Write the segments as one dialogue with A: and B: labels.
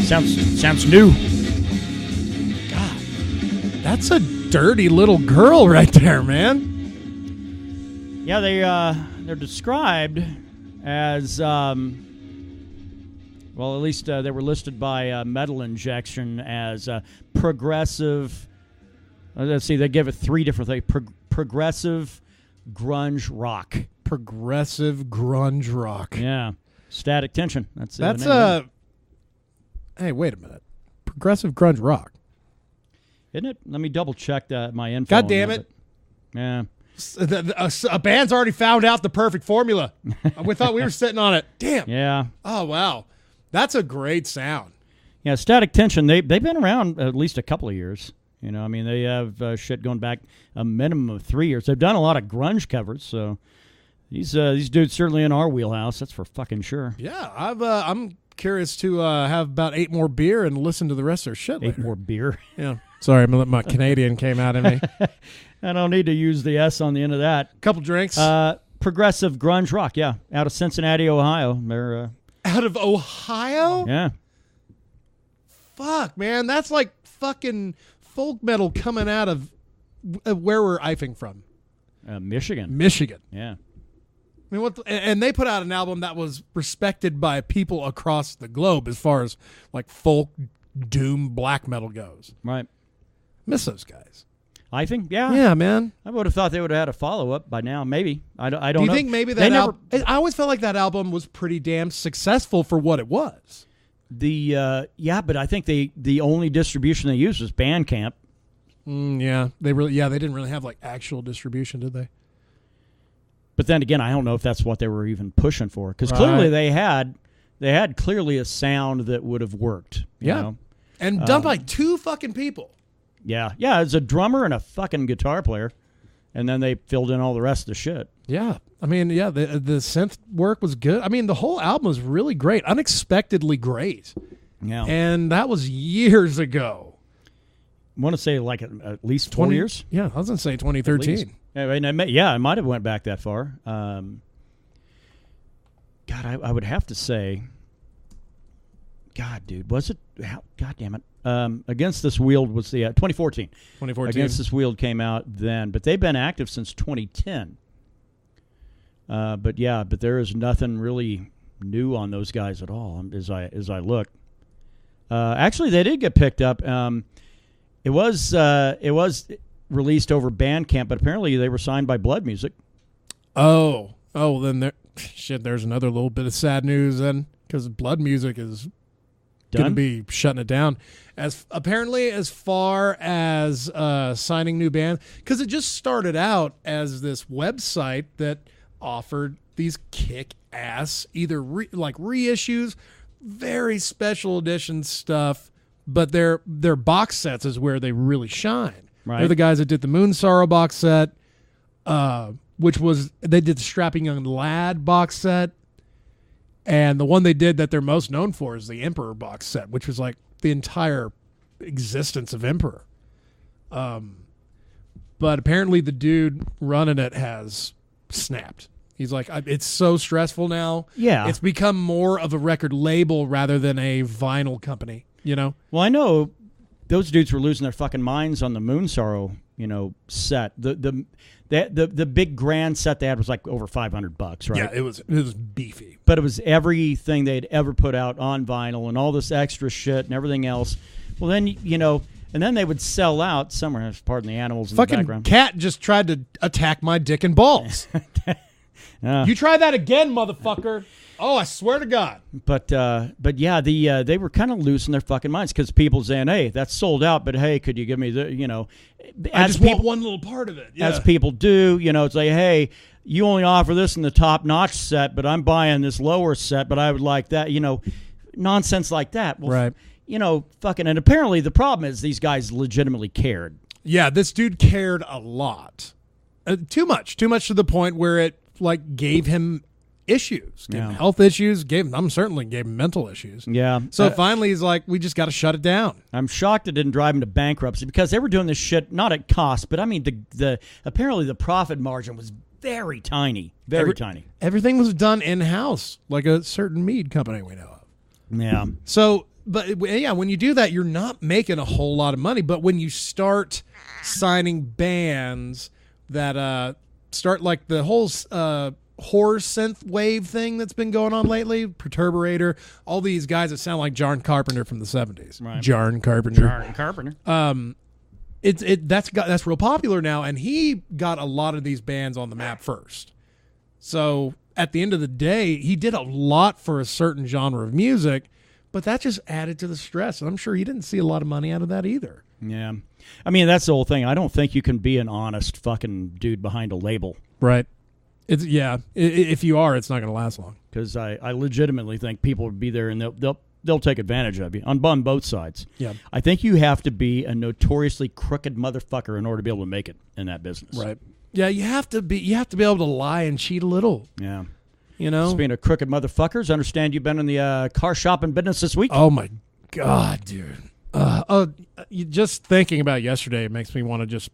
A: Sounds new.
B: God, that's a dirty little girl right there, man.
A: Yeah, they're described as well. At least they were listed by Metal Injection as progressive. Let's see, they give it 3 different things: progressive grunge rock.
B: Progressive grunge rock.
A: Yeah, Static Tension. That's
B: Hey, wait a minute. Progressive grunge rock,
A: isn't it? Let me double check my info.
B: God damn it!
A: Yeah.
B: A band's already found out the perfect formula. We thought we were sitting on it. Damn.
A: Yeah.
B: Oh, wow. That's a great sound.
A: Yeah, Static Tension, they've been around at least a couple of years. You know, I mean, they have shit going back a minimum of 3 years. They've done a lot of grunge covers, so these dudes certainly in our wheelhouse. That's for fucking sure.
B: Yeah, I'm curious to have about 8 more beer and listen to the rest of their shit later.
A: 8 more beer.
B: Yeah. Sorry, my Canadian came out of me.
A: I don't need to use the S on the end of that.
B: Couple drinks.
A: Progressive grunge rock, yeah, out of Cincinnati, Ohio. They're
B: out of Ohio?
A: Yeah.
B: Fuck, man, that's like fucking folk metal coming out of where we're ifing from.
A: Michigan.
B: I
A: Yeah.
B: mean, and they put out an album that was respected by people across the globe as far as like folk doom black metal goes.
A: Right.
B: Miss those guys.
A: I think, yeah.
B: Yeah, man.
A: I would have thought they would have had a follow-up by now, maybe. I don't know.
B: Do you think maybe that album... I always felt like that album was pretty damn successful for what it was.
A: Yeah, but I think the only distribution they used was Bandcamp.
B: Yeah, they didn't really have like actual distribution, did they?
A: But then again, I don't know if that's what they were even pushing for, because clearly they had clearly a sound that would have worked. You know?
B: And done by 2 fucking people.
A: Yeah, it's a drummer and a fucking guitar player, and then they filled in all the rest of the shit.
B: Yeah, I mean, the synth work was good. I mean, the whole album was really great, unexpectedly great.
A: Yeah,
B: and that was years ago.
A: I want to say like at least 4 years.
B: Yeah, I was gonna say 2013.
A: Yeah, I might have went back that far. God, I would have to say. God, dude, was it? God damn it. Against This Wield was the 2014.
B: 2014.
A: Against This Wield came out then, but they've been active since 2010. But there is nothing really new on those guys at all. As I look, actually, they did get picked up. It was released over Bandcamp, but apparently they were signed by Blood Music.
B: Oh, then there's another little bit of sad news then, because Blood Music is going to be shutting it down. As far as signing new bands, because it just started out as this website that offered these kick-ass either reissues, very special edition stuff, but their box sets is where they really shine.
A: Right.
B: They're the guys that did the Moon Sorrow box set, which was they did the Strapping Young Lad box set. And the one they did that they're most known for is the Emperor box set, which was like the entire existence of Emperor. But apparently the dude running it has snapped. He's like, it's so stressful now.
A: Yeah.
B: It's become more of a record label rather than a vinyl company, you know?
A: Well, I know those dudes were losing their fucking minds on the Moon Sorrow, set. The big grand set they had was like over $500, right?
B: Yeah, it was beefy.
A: But it was everything they'd ever put out on vinyl and all this extra shit and everything else. Well, then, and then they would sell out somewhere. Pardon the animals in the background.
B: Cat just tried to attack my dick and balls. You try that again, motherfucker. Oh, I swear to God.
A: But yeah, they were kind of losing their fucking minds because people saying, "Hey, that's sold out, but hey, could you give me the
B: I just want one little part of it." Yeah.
A: As people do, it's like, "Hey, you only offer this in the top-notch set, but I'm buying this lower set, but I would like that." Nonsense like that. Well,
B: right.
A: Fucking, and apparently the problem is these guys legitimately cared.
B: Yeah, this dude cared a lot. Too much to the point where it gave him issues, gave him health issues, certainly gave him mental issues.
A: Yeah.
B: So finally he's like, we just got to shut it down.
A: I'm shocked it didn't drive him to bankruptcy because they were doing this shit not at cost, but I mean the apparently the profit margin was very tiny, tiny.
B: Everything was done in house, like a certain Mead company we know of.
A: Yeah.
B: So But yeah, when you do that, you're not making a whole lot of money. But when you start signing bands that start like the whole horror synth wave thing that's been going on lately, Perturbator, all these guys that sound like John Carpenter from the 70s.
A: Right.
B: John Carpenter.
A: John Carpenter.
B: That's real popular now, and he got a lot of these bands on the map first. So at the end of the day, he did a lot for a certain genre of music, but that just added to the stress, and I'm sure he didn't see a lot of money out of that either.
A: Yeah. I mean, that's the whole thing. I don't think you can be an honest fucking dude behind a label.
B: Right. If you are, it's not going to last long.
A: Because I legitimately think people would be there and they'll take advantage of you on both sides.
B: Yeah.
A: I think you have to be a notoriously crooked motherfucker in order to be able to make it in that business.
B: Right. Yeah, you have to be able to lie and cheat a little.
A: Yeah.
B: You know?
A: Speaking of crooked motherfuckers, I understand you've been in the car shopping business this week.
B: Oh my God, dude. Just thinking about yesterday, it makes me want to just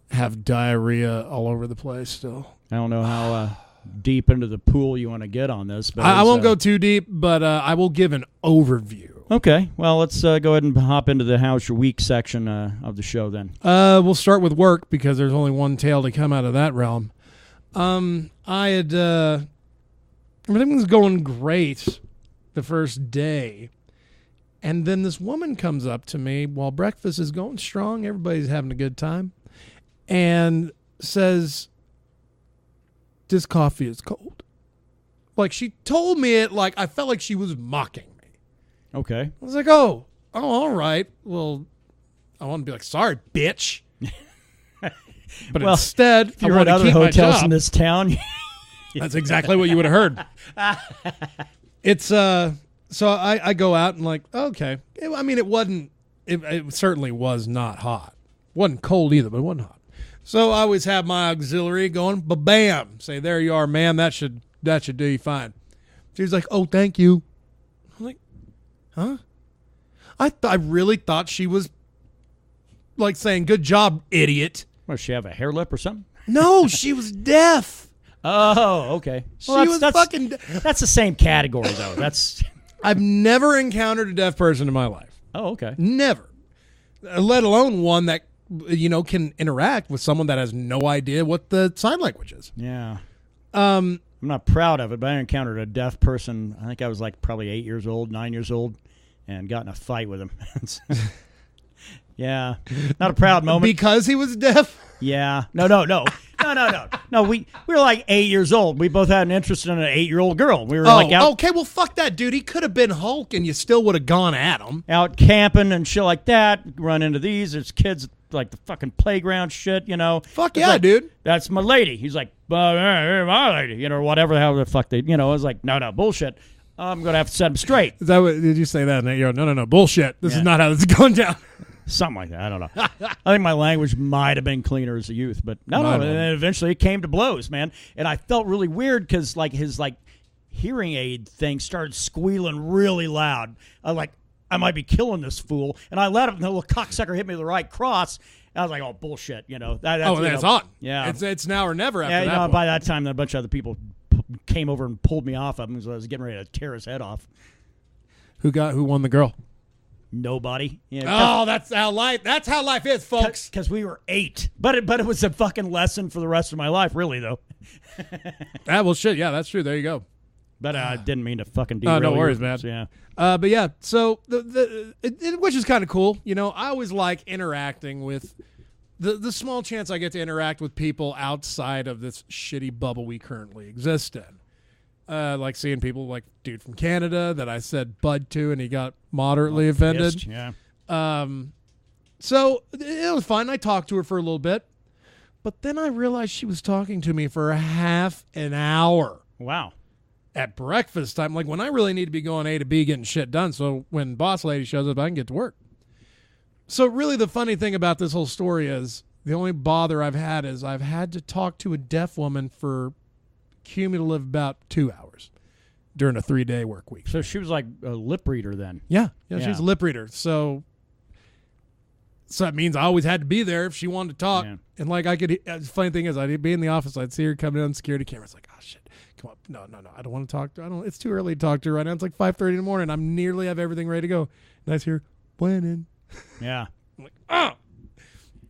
B: have diarrhea all over the place still.
A: I don't know how deep into the pool you want to get on this. But
B: I won't go too deep, but I will give an overview.
A: Okay. Well, let's go ahead and hop into the How's Your Week section of the show then.
B: We'll start with work because there's only one tale to come out of that realm. Everything was going great the first day. And then this woman comes up to me while breakfast is going strong. Everybody's having a good time. And says, "This coffee is cold." Like, she told me it like I felt like she was mocking me.
A: Okay.
B: I was like, oh, all right. Well, I want to be like, "Sorry, bitch." But instead, if
A: you're at other hotels in this town.
B: That's exactly what you would have heard. It's so I go out and like, okay. It certainly was not hot. Wasn't cold either, but it wasn't hot. So I always have my auxiliary going, ba-bam. Say, "There you are, ma'am. That should do you fine." She's like, "Oh, thank you." I'm like, huh? I really thought she was like saying, "Good job, idiot."
A: Does she have a hair lip or something?
B: No, she was deaf.
A: Oh, okay.
B: Well,
A: that's the same category, though.
B: I've never encountered a deaf person in my life.
A: Oh, okay.
B: Never. Let alone one that, can interact with someone that has no idea what the sign language is.
A: Yeah. I'm not proud of it, but I encountered a deaf person. I think I was like probably 8 years old, 9 years old, and got in a fight with him. Yeah. Not a proud moment.
B: Because he was deaf?
A: Yeah. No. No, we were like 8 years old. We both had an interest in an 8-year-old girl. We were
B: okay, well, fuck that, dude. He could have been Hulk and you still would have gone at him.
A: Out camping and shit like that. Run into these. There's kids like the fucking playground shit,
B: Fuck yeah,
A: like,
B: dude.
A: That's my lady. He's like, my lady, whatever the hell the fuck they, I was like, no, bullshit. I'm going to have to set him straight.
B: Is that what, did you say that? No, bullshit. This is not how this is going down.
A: Something like that. I don't know. I think my language might have been cleaner as a youth, but no. And then eventually it came to blows, man. And I felt really weird because like his hearing aid thing started squealing really loud. I might be killing this fool. And I let him, and the little cocksucker hit me with the right cross. And I was like, oh, bullshit,
B: That's on.
A: Yeah.
B: It's now or never after that point.
A: By that time, a bunch of other people came over and pulled me off of him because I was getting ready to tear his head off.
B: Who won the girl?
A: Nobody.
B: That's how life is, folks.
A: Because we were 8. But it was a fucking lesson for the rest of my life, really, though.
B: Well, shit, yeah, that's true. There you go.
A: But I didn't mean to fucking derail
B: no worries,
A: you.
B: man.
A: So, yeah.
B: But yeah, so which is kind of cool. I always like interacting with the small chance I get to interact with people outside of this shitty bubble we currently exist in. Like seeing people like dude from Canada that I said bud to and he got moderately offended.
A: Pissed, yeah.
B: So it was fun. I talked to her for a little bit, but then I realized she was talking to me for a half an hour.
A: Wow.
B: At breakfast time, like when I really need to be going A to B getting shit done. So when boss lady shows up, I can get to work. So really the funny thing about this whole story is the only bother I've had is I've had to talk to a deaf woman for cumulative about 2 hours during a 3-day work week.
A: So she was like a lip reader then.
B: Yeah, she's a lip reader. So So that means I always had to be there if she wanted to talk.
A: Yeah.
B: And like the funny thing is, I'd be in the office, I'd see her coming on security cameras, like, oh shit, come on, no, I don't want to talk to her. It's too early to talk to her right now. It's like 5:30 in the morning. I'm nearly have everything ready to go. And I hear winning.
A: Yeah.
B: I'm like, oh.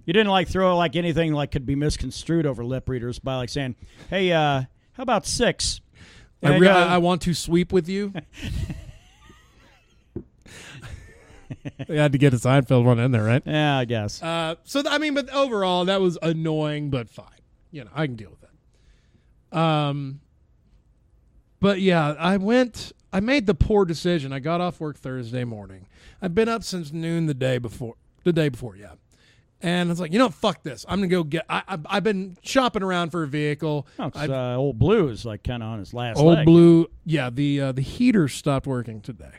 A: You didn't like throw like anything like could be misconstrued over lip readers by like saying, "Hey, how about 6?
B: I want to sweep with you." I had to get a Seinfeld one in there, right?
A: Yeah, I guess.
B: But overall, that was annoying, but fine. I can deal with that. But yeah, I made the poor decision. I got off work Thursday morning. I've been up since noon the day before, yeah. And I was like, fuck this. I'm going to go get, I've been shopping around for a vehicle.
A: Oh, Old Blue is like kind of on his last
B: Old
A: leg.
B: Blue, yeah, the heater stopped working today.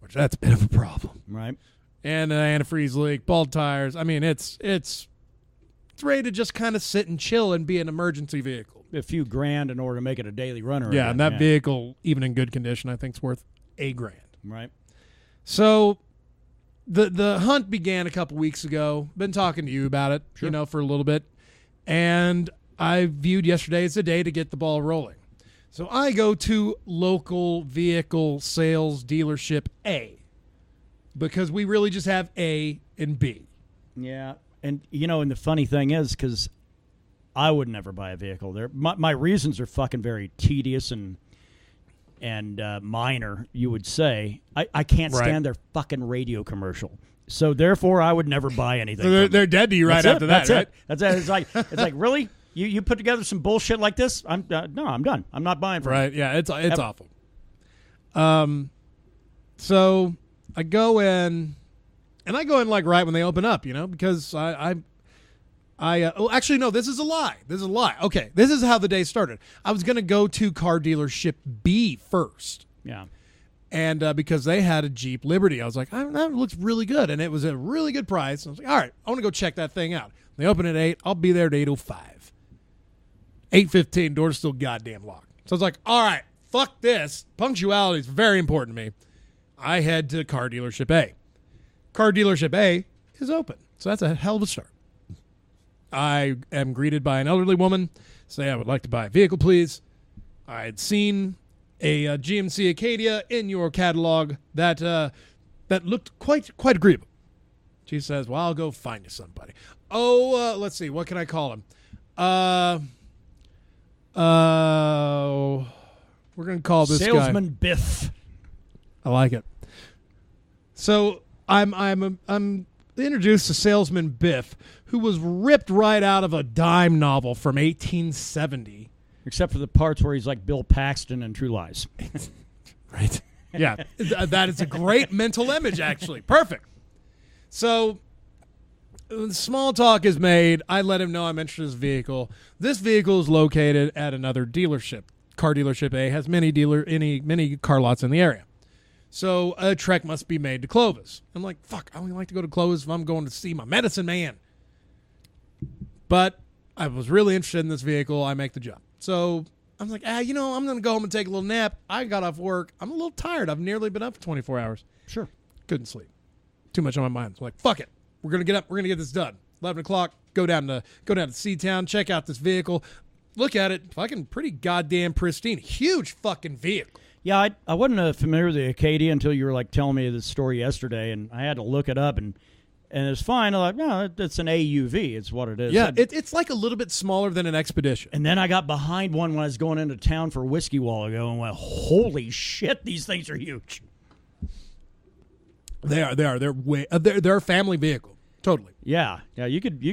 B: Which that's a bit of a problem.
A: Right.
B: And antifreeze leak, bald tires. I mean, it's ready to just kind of sit and chill and be an emergency vehicle.
A: A few grand in order to make it a daily runner.
B: Yeah,
A: again.
B: and that vehicle, even in good condition, I think is worth $1,000.
A: Right.
B: So the hunt began a couple weeks ago. Been talking to you about it,
A: Sure.
B: For a little bit. And I viewed yesterday as a day to get the ball rolling. So I go to local vehicle sales dealership A because we really just have A and B.
A: Yeah. And, and the funny thing is, because I would never buy a vehicle there. My reasons are fucking very tedious and minor, you would say. I can't stand their fucking radio commercial. So, therefore, I would never buy anything.
B: So they're dead to you right after that, right?
A: That's it. It's like, really? You put together some bullshit like this? I'm done. I'm not buying from
B: Right, yeah, it's awful. So I go in, and I go in like right when they open up, because actually, no, this is a lie. Okay, this is how the day started. I was going to go to car dealership B first.
A: Yeah.
B: And because they had a Jeep Liberty, I was like, that looks really good. And it was a really good price. I was like, all right, I want to go check that thing out. They open at 8. I'll be there at 8:05. 8:15, door's still goddamn locked. So I was like, all right, fuck this. Punctuality is very important to me. I head to car dealership A. Car dealership A is open. So that's a hell of a start. I am greeted by an elderly woman. Say, I would like to buy a vehicle, please. I had seen a GMC Acadia in your catalog that looked quite agreeable. She says, well, I'll go find you somebody. Oh, let's see. What can I call him? We're going to call this
A: Salesman
B: guy.
A: Biff.
B: I like it. So I'm introduced to Salesman Biff, who was ripped right out of a dime novel from 1870.
A: Except for the parts where he's like Bill Paxton in True Lies.
B: Right. Yeah. That is a great mental image, actually. Perfect. So small talk is made. I let him know I'm interested in this vehicle. This vehicle is located at another dealership. Car dealership A has many car lots in the area. So a trek must be made to Clovis. I'm like, fuck, I only like to go to Clovis if I'm going to see my medicine man. But I was really interested in this vehicle. I make the jump. So I'm like, I'm going to go home and take a little nap. I got off work. I'm a little tired. I've nearly been up for 24 hours.
A: Sure.
B: Couldn't sleep. Too much on my mind. So I'm like, fuck it. We're going to get up. We're going to get this done. 11 o'clock. Go down to C-Town. Check out this vehicle. Look at it. Fucking pretty goddamn pristine. Huge fucking vehicle.
A: Yeah, I wasn't familiar with the Acadia until you were like telling me this story yesterday, and I had to look it up, and it's fine. I'm like, no, it's an AUV. It's what it is.
B: Yeah, it's like a little bit smaller than an Expedition.
A: And then I got behind one when I was going into town for whiskey a while ago, and went, holy shit, these things are huge.
B: They are. They're a family vehicle. Totally.
A: Yeah. You could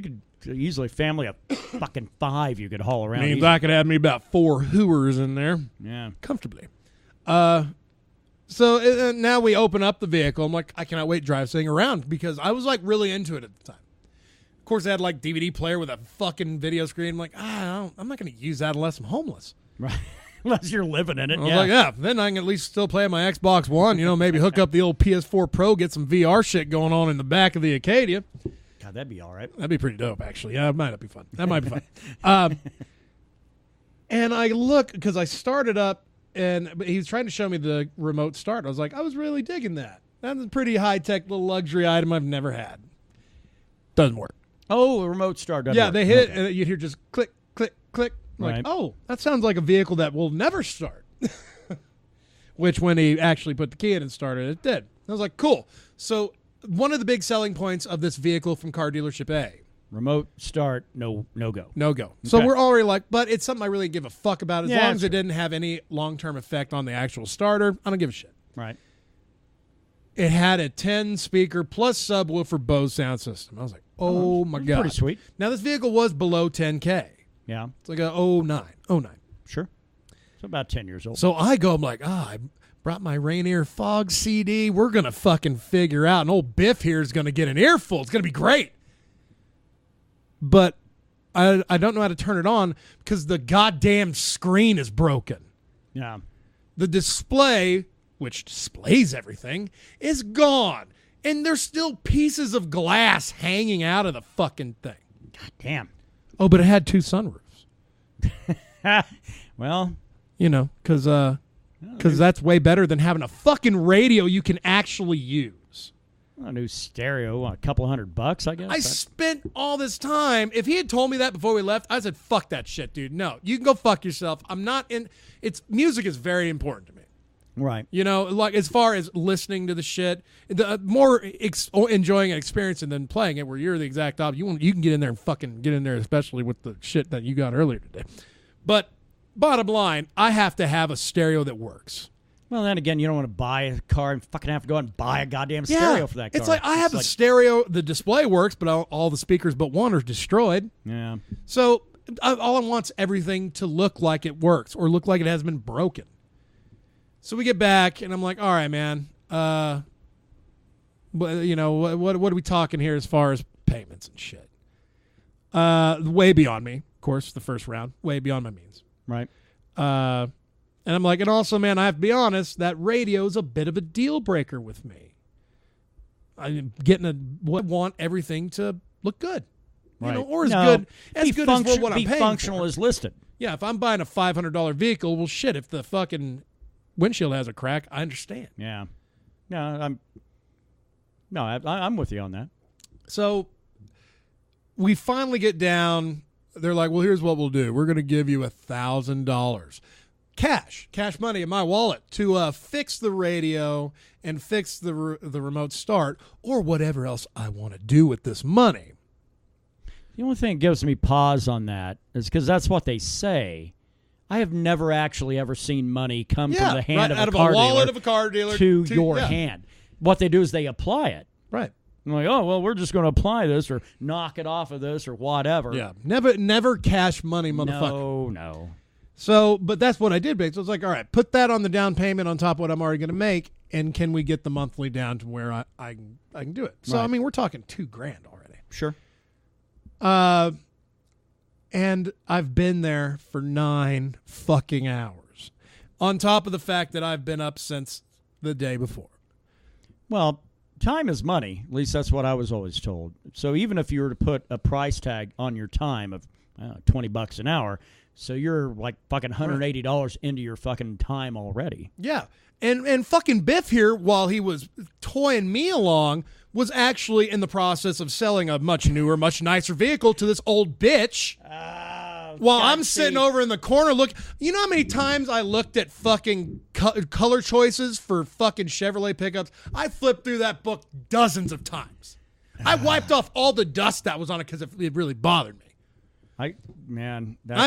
A: easily family of fucking 5 you could haul around.
B: Means I could have me about 4 hooers in there.
A: Yeah.
B: Comfortably. So now we open up the vehicle. I'm like, I cannot wait to drive this thing around because I was like really into it at the time. Of course, they had like DVD player with a fucking video screen. I'm like, I'm not going to use that unless I'm homeless.
A: Right. Unless you're living in it.
B: I was like, then I can at least still play my Xbox One. Maybe hook up the old PS4 Pro, get some VR shit going on in the back of the Acadia.
A: God, that'd be all right.
B: That'd be pretty dope, actually. Yeah, it might not be fun. That might be fun. And I look because I started up. And he was trying to show me the remote start. I was like, I was really digging that. That's a pretty high-tech little luxury item I've never had. Doesn't work.
A: Oh, a remote start doesn't
B: Yeah,
A: work.
B: they hit it, and you'd hear just click, click, click. Like,
A: Right.
B: oh, that sounds like a vehicle that will never start. Which, when he actually put the key in and started, it did. I was like, cool. So one of the big selling points of this vehicle from car dealership A.
A: Remote start, no go.
B: No go. So
A: Okay.
B: we're already like, but it's something I really give a fuck about. As
A: Yeah,
B: long as it
A: sure.
B: didn't have any long-term effect on the actual starter, I don't give a shit.
A: Right.
B: It had a 10-speaker plus subwoofer Bose sound system. I was like, oh my God.
A: Pretty sweet.
B: Now, this vehicle was below 10K.
A: Yeah,
B: It's like a 09.
A: sure. It's about 10 years old.
B: So I go, I'm like, I brought my Rainier Fog CD. We're going to fucking figure out. And old Biff here is going to get an earful. It's going to be great. But I don't know how to turn it on because the goddamn screen is broken.
A: Yeah.
B: The display, which displays everything, is gone. And there's still pieces of glass hanging out of the fucking thing.
A: God damn.
B: Oh, but it had 2 sunroofs.
A: Well,
B: You know, because that's way better than having a fucking radio you can actually use.
A: a new stereo, a couple $100, I guess.
B: I spent all this time. If he had told me that before we left, I said, fuck that shit, dude. No, you can go fuck yourself. I'm not in. Music is very important to me.
A: Right.
B: You know, like as far as listening to the shit, the more enjoying and experiencing than playing it, where you're the exact opposite. You can get in there and fucking get in there, especially with the shit that you got earlier today. But bottom line, I have to have a stereo that works.
A: Well, then again, you don't want to buy a car and fucking have to go out and buy a goddamn stereo for that car.
B: It's like I have a stereo. The display works, but all the speakers but one are destroyed.
A: Yeah.
B: So all I want's everything to look like it works or look like it has been broken. So we get back, and I'm like, all right, man. You know, what are we talking here as far as payments and shit? Way beyond me, of course, the first round. Way beyond my means.
A: Right.
B: And I'm like, and also, man, I have to be honest, that radio's a bit of a deal breaker with me. I'm want everything to look good. You know, or as good as what I'm paying
A: functional
B: for.
A: as listed.
B: Yeah, if I'm buying a $500 vehicle, well, shit, if the fucking windshield has a crack, I understand.
A: Yeah. No, I'm with you on that.
B: So we finally get down. They're like, well, here's what we'll do. We're going to give you $1,000. Cash money in my wallet to fix the radio and fix the remote start or whatever else I want to do with this money.
A: The only thing that gives me pause on that is because that's what they say. I have never actually ever seen money come from the hand of
B: out
A: a
B: of
A: car
B: a wallet
A: dealer
B: of a car dealer
A: to your hand. What they do is they apply it.
B: Right.
A: I'm like, oh, well, we're just going to apply this or knock it off of this or whatever.
B: Yeah. Never cash money, motherfucker.
A: No.
B: So, but that's what I did, Big. So it's like, all right, put that on the down payment on top of what I'm already going to make, and can we get the monthly down to where I can do it? So,
A: Right.
B: I mean, we're talking $2,000 already.
A: Sure.
B: And I've been there for 9 fucking hours, on top of the fact that I've been up since the day before.
A: Well, time is money. At least that's what I was always told. So even if you were to put a price tag on your time of $20 an hour, so you're like fucking $180 into your fucking time already.
B: Yeah. And fucking Biff here, while he was toying me along, was actually in the process of selling a much newer, much nicer vehicle to this old bitch. While I'm sitting over in the corner, you know how many times I looked at fucking color choices for fucking Chevrolet pickups? I flipped through that book dozens of times. I wiped off all the dust that was on it because it really bothered me. I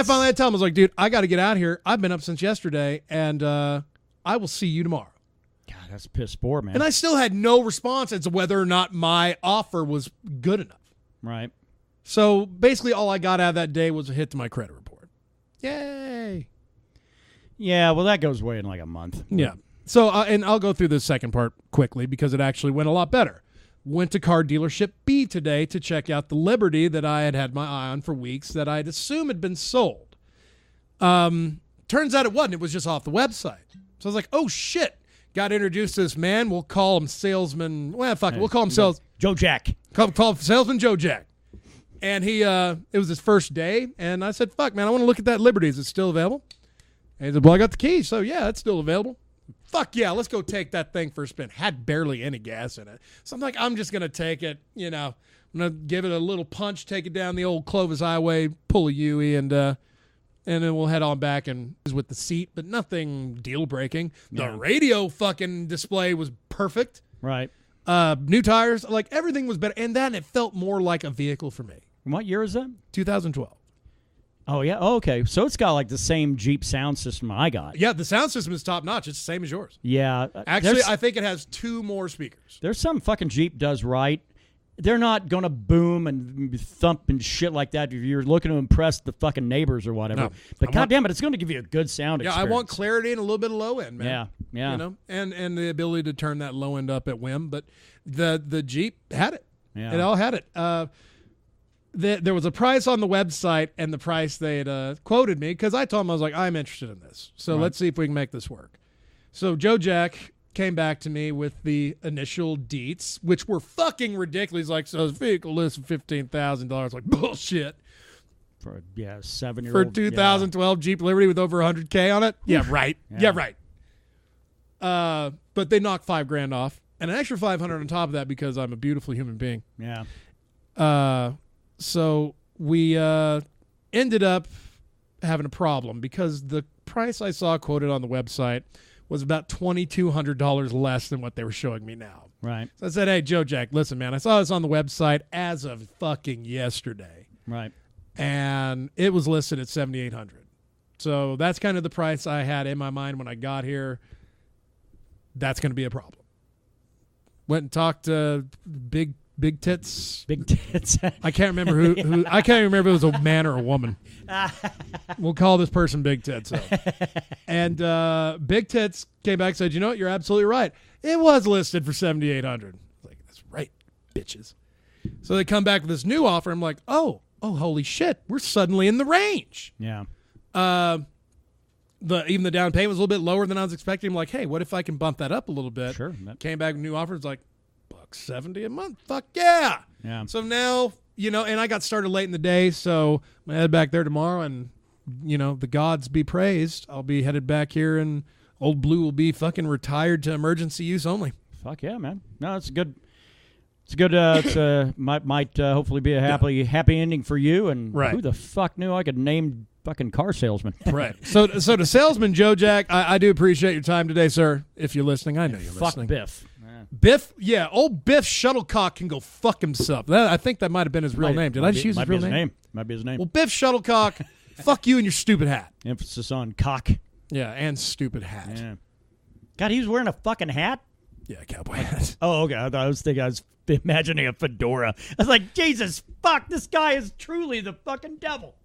B: finally had to tell him, I was like, dude, I got to get out of here. I've been up since yesterday, and I will see you tomorrow.
A: God, that's piss poor, man.
B: And I still had no response as to whether or not my offer was good enough.
A: Right.
B: So basically all I got out of that day was a hit to my credit report. Yay.
A: Yeah, well, that goes away in like a month.
B: Yeah. So, and I'll go through this second part quickly because it actually went a lot better. Went to car dealership B today to check out the Liberty that I had my eye on for weeks that I'd assume had been sold. Turns out it wasn't. It was just off the website. So I was like, oh, shit. Got introduced to this man. We'll call him salesman. Well, fuck it. We'll call him
A: Joe Jack.
B: Call him salesman Joe Jack. And it was his first day. And I said, fuck, man, I want to look at that Liberty. Is it still available? And he said, well, I got the key. So, yeah, it's still available. Fuck yeah, let's go take that thing for a spin. Had barely any gas in it. So I'm like, I'm just going to take it, I'm going to give it a little punch, take it down the old Clovis Highway, pull a Yui, and then we'll head on back and with the seat, but nothing deal-breaking. The radio fucking display was perfect.
A: Right.
B: New tires, like everything was better. And then it felt more like a vehicle for me.
A: What year is that?
B: 2012.
A: Oh, yeah. Oh, okay. So it's got like the same Jeep sound system I got.
B: Yeah, the sound system is top notch. It's the same as yours.
A: Yeah.
B: Actually, I think it has 2 more speakers.
A: There's some fucking Jeep does right. They're not going to boom and thump and shit like that if you're looking to impress the fucking neighbors or whatever. No, but goddamn it, it's going to give you a good sound experience.
B: I want clarity and a little bit of low end, man.
A: Yeah.
B: And the ability to turn that low end up at whim. But the Jeep had it.
A: Yeah.
B: It all had it. There was a price on the website, and the price they had quoted me, because I told them, I was like, I'm interested in this. So let's see if we can make this work. So Joe Jack came back to me with the initial deets, which were fucking ridiculous. Like, so his vehicle list $15,000. Like, bullshit.
A: For a 7-year-old.
B: For 2012 Jeep Liberty with over 100K on it? Yeah, right. Yeah, right. But they knocked $5,000 off. And an extra $500 on top of that because I'm a beautiful human being.
A: Yeah.
B: So we ended up having a problem because the price I saw quoted on the website was about $2,200 less than what they were showing me now.
A: Right.
B: So I said, hey, Joe Jack, listen, man, I saw this on the website as of fucking yesterday.
A: Right.
B: And it was listed at $7,800. So that's kind of the price I had in my mind when I got here. That's going to be a problem. Went and talked to Big Tits.
A: Big Tits.
B: I can't remember who I can't remember if it was a man or a woman. We'll call this person Big Tits. So. And Big Tits came back and said, you know what? You're absolutely right. It was listed for $7,800. Like, that's right, bitches. So they come back with this new offer. I'm like, oh, holy shit. We're suddenly in the range.
A: Yeah.
B: Even the down payment was a little bit lower than I was expecting. I'm like, hey, what if I can bump that up a little bit?
A: Sure.
B: Came back with new offers like $170 a month. Fuck yeah.
A: Yeah.
B: So now, and I got started late in the day, so I'm going to head back there tomorrow, and, the gods be praised. I'll be headed back here, and Old Blue will be fucking retired to emergency use only.
A: Fuck yeah, man. No, it's good. It's good. It's might hopefully be a happy ending for you. And who the fuck knew I could name fucking car salesman?
B: Right. So to salesman Joe Jack, I do appreciate your time today, sir. If you're listening, I know you're listening.
A: Fuck Biff.
B: Biff, old Biff Shuttlecock can go fuck himself. I think that might have been his real name. Did I just use his real name?
A: Might be his name.
B: Well, Biff Shuttlecock, fuck you and your stupid hat.
A: Emphasis on cock.
B: Yeah, and stupid hat.
A: Yeah. God, he was wearing a fucking hat?
B: Yeah, cowboy hat.
A: Oh, okay. I was imagining a fedora. I was like, Jesus, fuck, this guy is truly the fucking devil.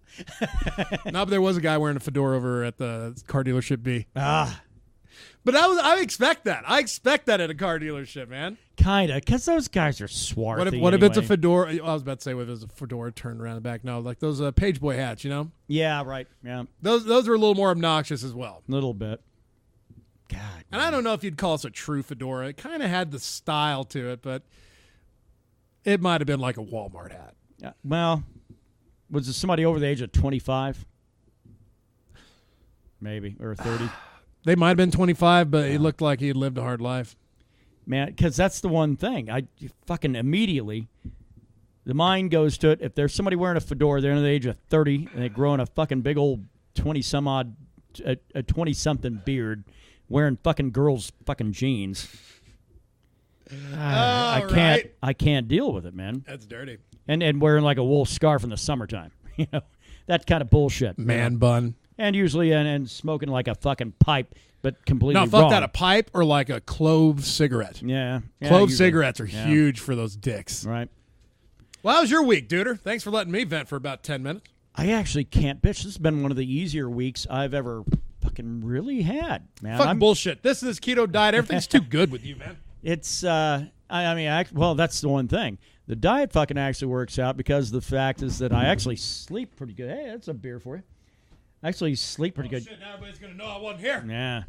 B: No, but there was a guy wearing a fedora over at the car dealership B. But I expect that. I expect that at a car dealership, man.
A: Kind of, because those guys are swarthy.
B: What if it's a fedora? I was about to say what if it's a fedora turned around the back. No, like those page boy hats,
A: Yeah, right. Yeah.
B: Those are a little more obnoxious as well.
A: A little bit. God.
B: And I don't know if you'd call this a true fedora. It kind of had the style to it, but it might have been like a Walmart hat.
A: Yeah. Well, was it somebody over the age of 25? Maybe, or 30?
B: They might have been 25, but he looked like he had lived a hard life.
A: Man, because that's the one thing. I fucking immediately, the mind goes to it. If there's somebody wearing a fedora, they're under the age of 30, and they grow in a fucking big old 20-some-odd, a 20-something beard, wearing fucking girls' fucking jeans. I can't deal with it, man.
B: That's dirty.
A: And wearing like a wool scarf in the summertime. That kind of bullshit.
B: Man bun.
A: And usually and smoking like a fucking pipe, but completely wrong.
B: No, fuck that, a pipe or like a clove cigarette.
A: Yeah.
B: Clove cigarettes are huge for those dicks.
A: Right.
B: Well, how was your week, Duder? Thanks for letting me vent for about 10 minutes.
A: I actually can't bitch. This has been one of the easier weeks I've ever fucking really had, man.
B: Fucking bullshit. This keto diet. Everything's too good with you, man.
A: It's, well, that's the one thing. The diet fucking actually works out because the fact is that I actually sleep pretty good. Hey, that's a beer for you. I actually sleep pretty good.
B: Shit, now everybody's going to know I wasn't here.
A: Yeah.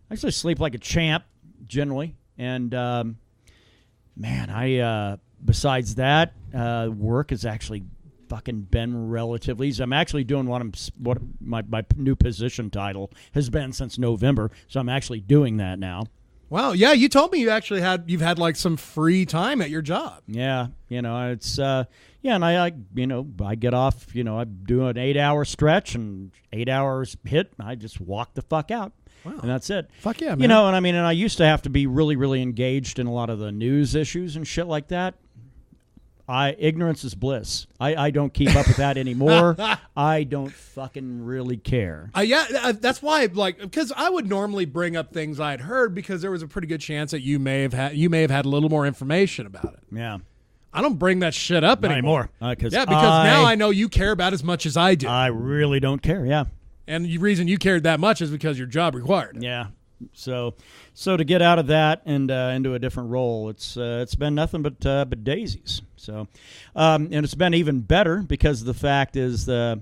A: I actually sleep like a champ, generally. And, man, besides that, work is actually fucking been relatively easy. I'm actually doing what my new position title has been since November, so I'm actually doing that now.
B: Wow, yeah, you told me you've had like some free time at your job.
A: Yeah, it's and I get off, I do an 8-hour stretch and 8 hours hit, and I just walk the fuck out.
B: Wow.
A: And that's it.
B: Fuck yeah, man.
A: And I used to have to be really, really engaged in a lot of the news issues and shit like that. Ignorance is bliss. I don't keep up with that anymore. I don't fucking really care.
B: That's why, because I would normally bring up things I'd heard because there was a pretty good chance that you may have had a little more information about it.
A: Yeah.
B: I don't bring that shit up anymore.
A: Because
B: now I know you care about as much as I do.
A: I really don't care. Yeah.
B: And the reason you cared that much is because your job required it.
A: Yeah. So to get out of that and into a different role, it's been nothing but daisies. So, and it's been even better because the fact is the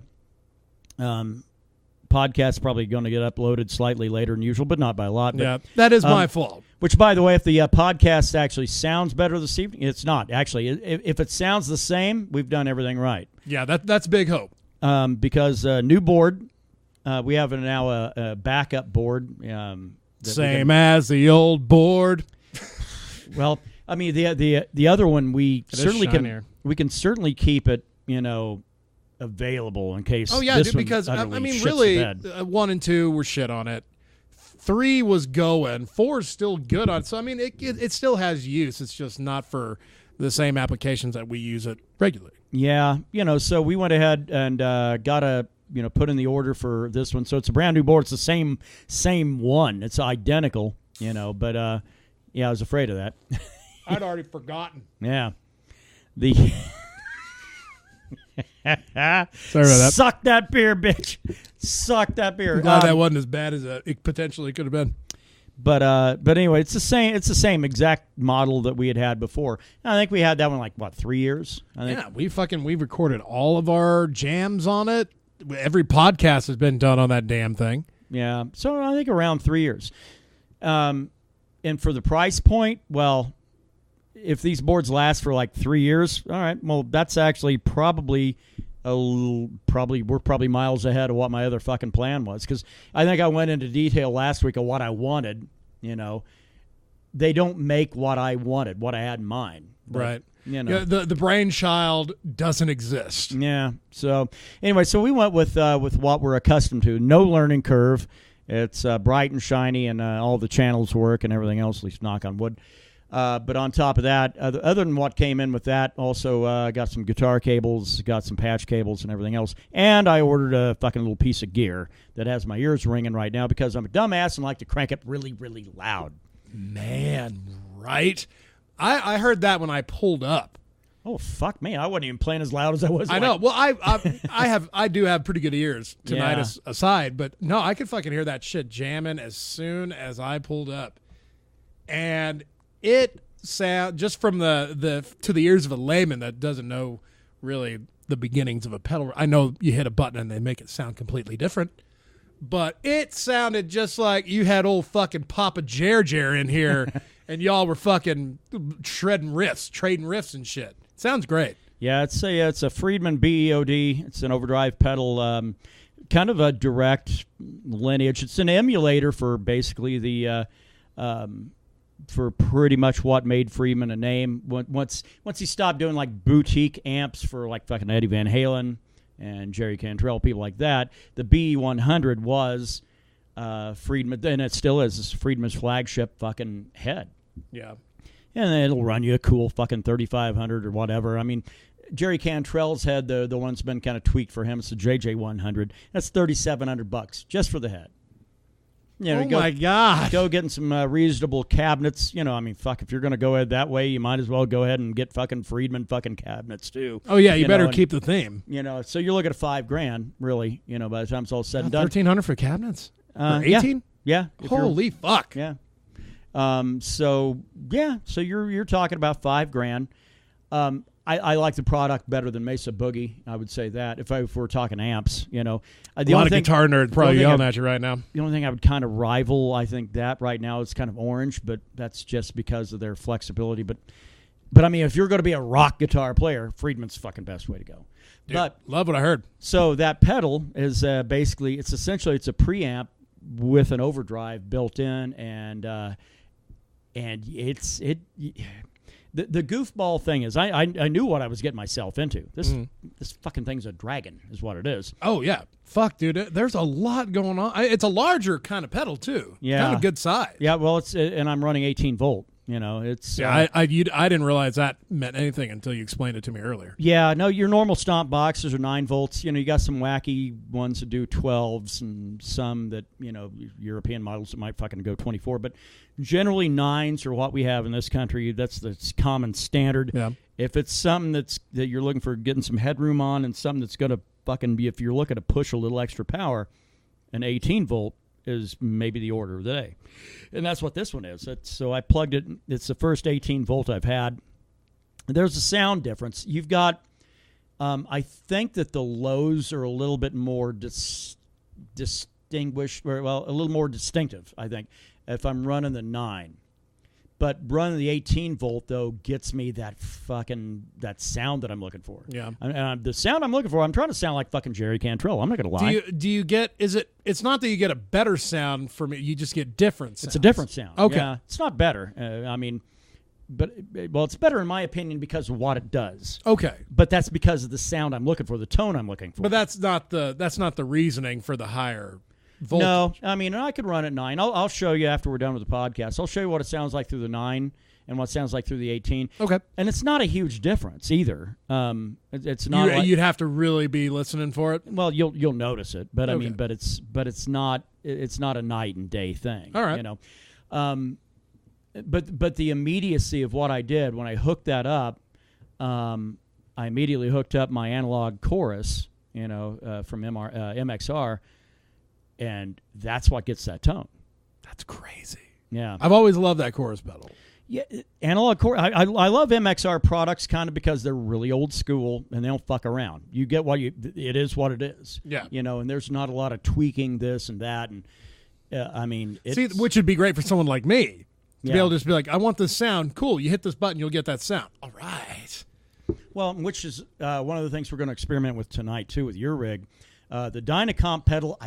A: podcast's probably going to get uploaded slightly later than usual, but not by a lot. But,
B: yeah, that is my fault.
A: Which, by the way, if the podcast actually sounds better this evening, it's not. Actually, if it sounds the same, we've done everything right.
B: Yeah, that's big hope.
A: Because new board. We have now a backup board.
B: Same as the old board.
A: Well, I mean the other one we can certainly keep it available in case.
B: Oh yeah, because really 1 and 2 were shit on it. 3 was going. 4 is still good on. So I mean it still has use. It's just not for the same applications that we use it regularly.
A: Yeah, so we went ahead and got a. Put in the order for this one. So it's a brand new board. It's the same one. It's identical, but I was afraid of that.
B: I'd already forgotten.
A: Yeah.
B: Sorry about that.
A: Suck that beer, bitch. Suck that beer.
B: I'm glad that wasn't as bad as it potentially could have been.
A: But anyway, it's the same exact model that we had before. I think we had that one 3 years. I think.
B: Yeah, we recorded all of our jams on it. Every podcast has been done on that damn thing.
A: Yeah, so I think around 3 years. And for the price point, well, if these boards last for 3 years, all right, well, that's actually probably we're miles ahead of what my other fucking plan was. Because I think I went into detail last week of what I wanted. They don't make what I wanted, what I had in mind. But,
B: right. The brainchild doesn't exist.
A: Yeah. So anyway, we went with what we're accustomed to. No learning curve. It's bright and shiny, and all the channels work and everything else. At least knock on wood. But on top of that, other than what came in with that, also got some guitar cables, got some patch cables, and everything else. And I ordered a fucking little piece of gear that has my ears ringing right now because I'm a dumbass and like to crank it really, really loud.
B: Man, right? I heard that when I pulled up.
A: Oh fuck me! I wasn't even playing as loud as I was.
B: I know. Well, I do have pretty good ears tonight aside, but no, I could fucking hear that shit jamming as soon as I pulled up, and it sound just from the to the ears of a layman that doesn't know really the beginnings of a pedal. I know you hit a button and they make it sound completely different. But it sounded just like you had old fucking Papa Jer in here, and y'all were fucking trading riffs and shit. Sounds great.
A: Yeah, it's a Friedman BEOD. It's an overdrive pedal, kind of a direct lineage. It's an emulator for basically the for pretty much what made Friedman a name. Once he stopped doing boutique amps for fucking Eddie Van Halen and Jerry Cantrell, people like that, the BE100 was Friedman, and it still is. It's Friedman's flagship fucking head.
B: Yeah.
A: And it'll run you a cool fucking 3500 or whatever. I mean, Jerry Cantrell's head, the one's been kind of tweaked for him. It's the JJ100. That's $3,700 just for the head.
B: My God.
A: Go getting some reasonable cabinets. Fuck, if you're going to go ahead that way, you might as well go ahead and get fucking Friedman fucking cabinets too.
B: Oh, yeah, you better keep the theme.
A: So you're looking at $5,000, really, by the time it's all said and done.
B: $1,300 for cabinets? Or 18?
A: Yeah.
B: Holy fuck.
A: Yeah. So you're talking about $5,000. I like the product better than Mesa Boogie. I would say that if we're talking amps, a lot
B: of guitar nerds probably yelling at you right now.
A: The only thing I would kind of rival, I think that right now is kind of Orange, but that's just because of their flexibility. But I mean, if you're going to be a rock guitar player, Friedman's fucking best way to go.
B: Dude,
A: but
B: love what I heard.
A: So that pedal is basically it's a preamp with an overdrive built in, and the goofball thing is I knew what I was getting myself into. This fucking thing's a dragon, is what it is.
B: Oh yeah, fuck, dude. There's a lot going on. It's a larger kind of pedal too.
A: Yeah,
B: kind of good size.
A: Yeah, well, and I'm running 18 volt. You know, it's
B: I didn't realize that meant anything until you explained it to me earlier.
A: Yeah, no, your normal stomp boxes are 9 volts. You know, you got some wacky ones that do 12s and some that, you know, European models that might fucking go 24. But generally 9s are what we have in this country. That's the common standard.
B: Yeah.
A: If it's something that you're looking for getting some headroom on and something that's going to fucking be, if you're looking to push a little extra power, an 18 volt is maybe the order of the day. And that's what this one is. So I plugged it. It's the first 18 volt I've had. There's a sound difference. You've got, I think that the lows are a little bit more distinguished, or, well, a little more distinctive, I think, if I'm running the 9. But running the 18 volt, though, gets me that sound that I'm looking for.
B: Yeah.
A: And the sound I'm looking for, I'm trying to sound like fucking Jerry Cantrell. I'm not going to lie.
B: Do you get, it's not that you get a better sound from it, you just get different sounds.
A: It's a different sound.
B: Okay.
A: Yeah, it's not better. It's better in my opinion because of what it does.
B: Okay.
A: But that's because of the sound I'm looking for, the tone I'm looking for.
B: But that's not the reasoning for the higher voltage.
A: No, I mean, I could run at 9. I'll show you after we're done with the podcast. I'll show you what it sounds like through the 9 and what it sounds like through the 18.
B: Okay.
A: And it's not a huge difference either. It's not.
B: You'd have to really be listening for it.
A: Well, you'll notice it, but
B: Okay.
A: I mean, but it's not a night and day thing.
B: All right.
A: You know, but the immediacy of what I did when I hooked that up, I immediately hooked up my analog chorus, you know, from MXR. And that's what gets that tone.
B: That's crazy.
A: Yeah.
B: I've always loved that chorus pedal.
A: Yeah, analog chorus. I love MXR products kind of because they're really old school and they don't fuck around. You get it is what it is.
B: Yeah.
A: You know, and there's not a lot of tweaking this and that. And I mean,
B: which would be great for someone like me to
A: Yeah.
B: be able to just be like, I want this sound. Cool. You hit this button, you'll get that sound. All right.
A: well, which is one of the things we're going to experiment with tonight too with your rig. The Dynacomp pedal,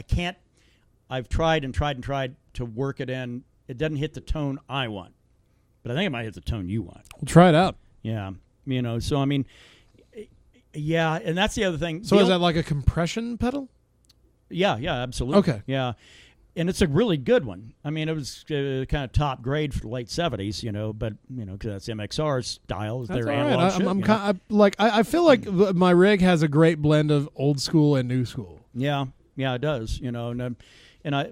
A: I've tried to work it in. It doesn't hit the tone I want, but I think it might hit the tone you want.
B: We'll try it out.
A: Yeah, you know. So I mean, yeah, and that's the other thing.
B: So is that like a compression pedal?
A: Yeah, absolutely.
B: Okay.
A: Yeah, and it's a really good one. I mean, it was kind of top grade for the late '70s, you know. But you know, because that's MXR's style,
B: That's
A: their
B: all right.
A: analog shit.
B: I feel like my rig has a great blend of old school and new school.
A: Yeah, it does. You know,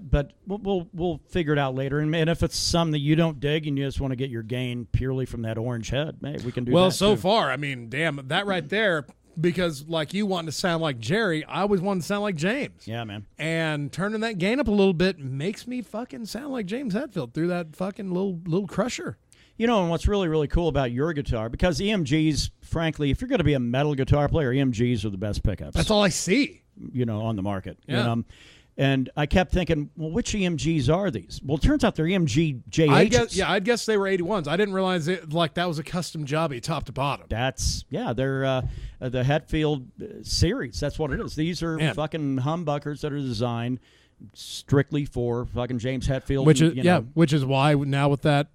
A: but we'll figure it out later. And if it's something that you don't dig and you just want to get your gain purely from that orange head, hey, we can do that.
B: Well, so
A: too.
B: far, I mean, damn, that right there, because like you wanting to sound like Jerry, I always wanted to sound like James.
A: Yeah, man.
B: And turning that gain up a little bit makes me fucking sound like James Hetfield through that fucking little crusher.
A: You know, and what's really, really cool about your guitar, because EMGs, frankly, if you're going to be a metal guitar player, EMGs are the best pickups.
B: That's all I see.
A: You know, on the market.
B: Yeah.
A: You know? And I kept thinking, well, which EMGs are these? Well, it turns out they're EMG JHs.
B: I'd guess they were 81s. I didn't realize that was a custom jobby top to bottom.
A: They're the Hetfield series. That's what it is. These are fucking humbuckers that are designed strictly for fucking James Hetfield.
B: Which is why now with that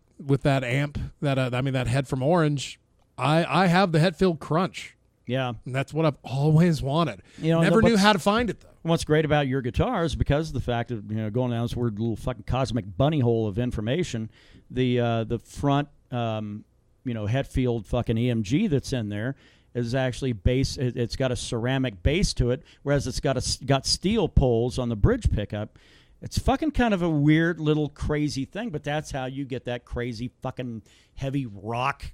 B: amp, that head from Orange, I have the Hetfield Crunch.
A: Yeah.
B: And that's what I've always wanted.
A: You know,
B: never knew how to find it though.
A: What's great about your guitar is because of the fact of going down this weird little fucking cosmic bunny hole of information, the front Hetfield fucking EMG that's in there is actually base. It's got a ceramic base to it, whereas it's got steel poles on the bridge pickup. It's fucking kind of a weird little crazy thing, but that's how you get that crazy fucking heavy rock,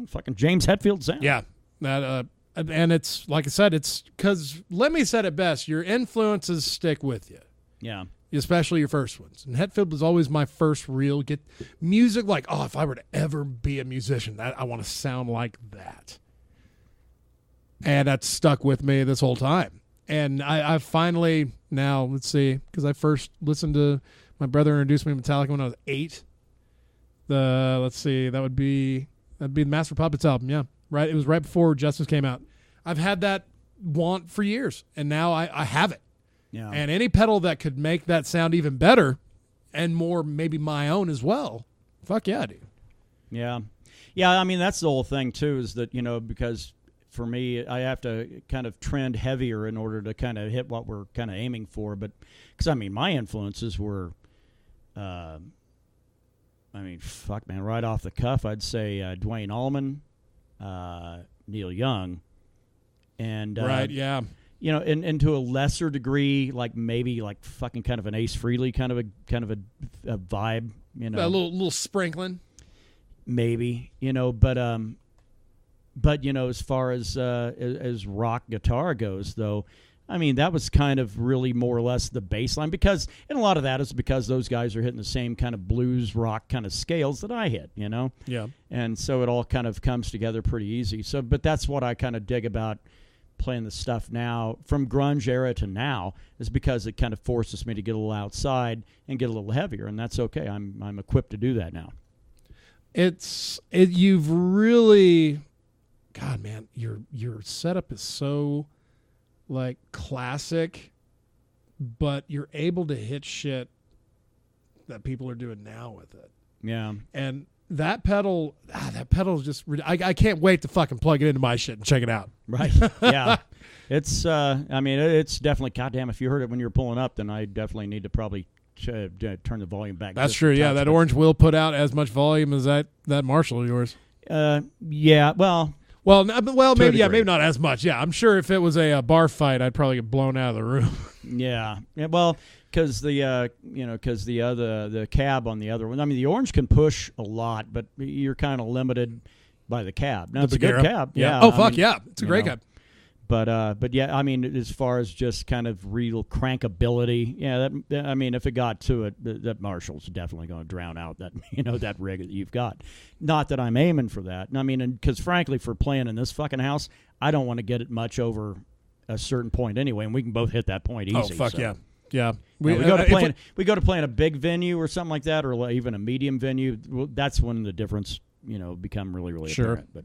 A: fucking James Hetfield sound.
B: Yeah, that. And it's, like I said, it's because Lemmy said it best, your influences stick with you.
A: Yeah.
B: Especially your first ones. And Hetfield was always my first real music, like, if I were to ever be a musician, I want to sound like that. And that's stuck with me this whole time. And I finally, now, let's see, because I first listened to, my brother introduced me to Metallica when I was 8. That'd be the Master Puppets album, yeah. Right, it was right before Justice came out. I've had that want for years, and now I have it.
A: Yeah.
B: And any pedal that could make that sound even better and more maybe my own as well, fuck yeah, dude.
A: Yeah. Yeah, I mean, that's the whole thing, too, is that, because for me, I have to kind of trend heavier in order to kind of hit what we're kind of aiming for. But, because, I mean, my influences were, fuck, man, right off the cuff, I'd say Dwayne Allman, Neil Young, and...
B: right, yeah.
A: And to a lesser degree, like maybe like fucking kind of an Ace Frehley kind of a vibe,
B: A little sprinkling.
A: Maybe, but as far as rock guitar goes, though, I mean, that was kind of really more or less the baseline, and a lot of that is because those guys are hitting the same kind of blues rock kind of scales that I hit,
B: Yeah.
A: And so it all kind of comes together pretty easy. So, but that's what I kind of dig about playing the stuff now from grunge era to now, is because it kind of forces me to get a little outside and get a little heavier, and that's okay. I'm equipped to do that now.
B: You've really, God, man, your setup is so like classic, but you're able to hit shit that people are doing now with it.
A: Yeah.
B: And that pedal is just, I can't wait to fucking plug it into my shit and check it out.
A: Right. Yeah. It's, it's definitely, goddamn, if you heard it when you were pulling up, then I definitely need to probably turn the volume back.
B: That's true. Yeah. That orange will put out as much volume as that Marshall of yours.
A: Yeah. Well,
B: maybe not as much. Yeah. I'm sure if it was a bar fight, I'd probably get blown out of the room.
A: Yeah. Well, because the cab on the other one. I mean, the orange can push a lot, but you're kind of limited by the cab. Now, it's a good cab. Yeah.
B: Oh, fuck yeah. It's a great cab.
A: But yeah, I mean, as far as just kind of real crankability, yeah, if it got to it, that Marshall's definitely going to drown out that, that rig that you've got. Not that I'm aiming for that. I mean, because frankly, for playing in this fucking house, I don't want to get it much over a certain point anyway, and we can both hit that point easy.
B: Oh, fuck yeah. Yeah.
A: We go to play in a big venue or something like that, or even a medium venue. Well, that's when the difference, become really, really apparent. But